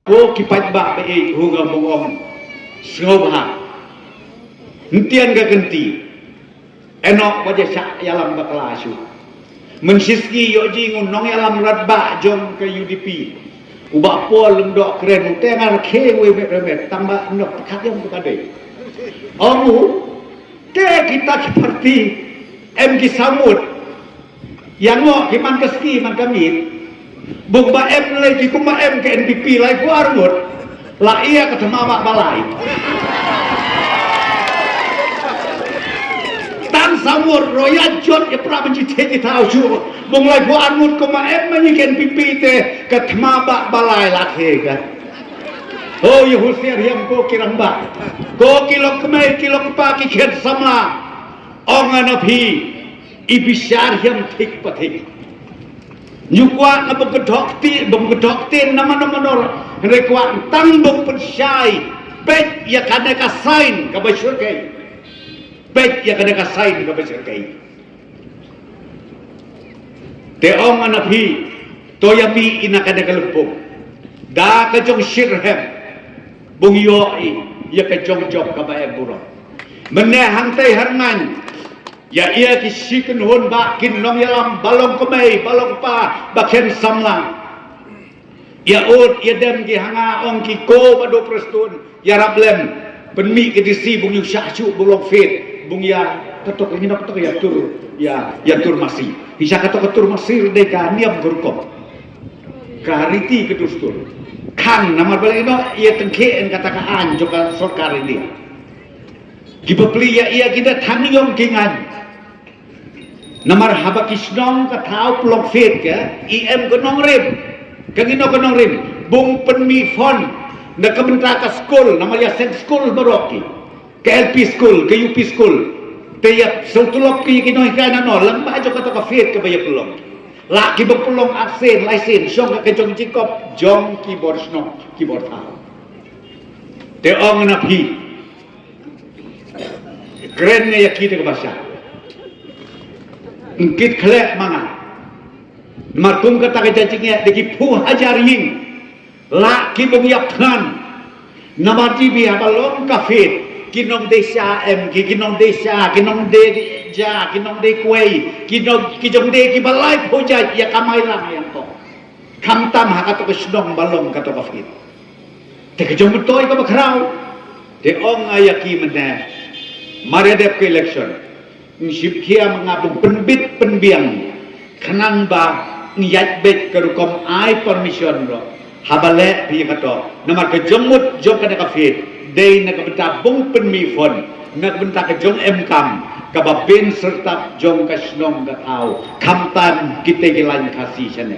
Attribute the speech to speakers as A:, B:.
A: Ko kipat ba pe hunga mongong sngobha hentian ga genti enok wajah sak yalam bakla asu mensiski yo jingun nong yalam radba jom ke UDP ubak pol lendok keren tengar kewe met tambah nok kat yang tukade omu ke kita seperti MG Samud yang ngok kiman keski man kami bung ba M lagi kuma M ke NPP lai ku armut la ia ke temamak balai tan samur roya jot ya pra benci te tahu ju bung lai ku armut kuma M ni ke NPP te ke temamak balai la ke kan oh ya husir yang ko kiramba ko kilo kemai kilo pagi ken samla ongan api ibisar yang tik patik nyukwa na bengkedoktin nama-nama nor rekwa tangbong pensyai bet ya kada kasain ka basyurkai bet ya kada kasain ka basyurkai teong anapi toyami ina kada kalupok da kajong shirhem bung yoi ya kajong job ka bae burong menehang teh harman ya ia kisikan hon bakin nong yalam balong kemai balong pa baken samlang ya ut ya dem ki hanga ong ki ko pado prestun ya rablem penmi ke disi bung yu syacu bolong fit bung ya ketok ini ketok ya tur masih bisa ketok masih deka niam gurkop kariti kedustun kan nama balik itu ia tengkeen katakan juga sorkar ini gibapli ya ia kita taniyong kingan namar haba kisnong ka tao plong fit ka IM gunong rim kagino gunong rim bung penmi fon na kabenta ka school namar ya sen school baroki ke LP school ke UP school te ya sultulop ki kinoy ka na no lang ba jo ka to ka fit ka baya plong la ki ba plong aksen license song ka jong cikop jong keyboard sno keyboard tao te ong na pi keren ya kita ke bahasa ngkit khlek mana markum kata kejajingnya deki pu hajar ying la ki bengyap than namati bi abalong kafit kinong desa M kinong desa kinong de ja kinong de kwei kinong de ki balai hoja ya kamai lang yang to kamtam hakato kesnong balong kato kafit te kejong toy ka bakrau de ong ayaki mena maredep ke election Sip kia mengabung penbit penbiang kenang ba ngiyat bet kerukom ai permission ro habale pi kato namar ke jomut jom kana kafit dei na kabenta bung penmi fon na kabenta ke jong mkam kababin serta jong kasnong gatau kamtan kita gilan kasih chane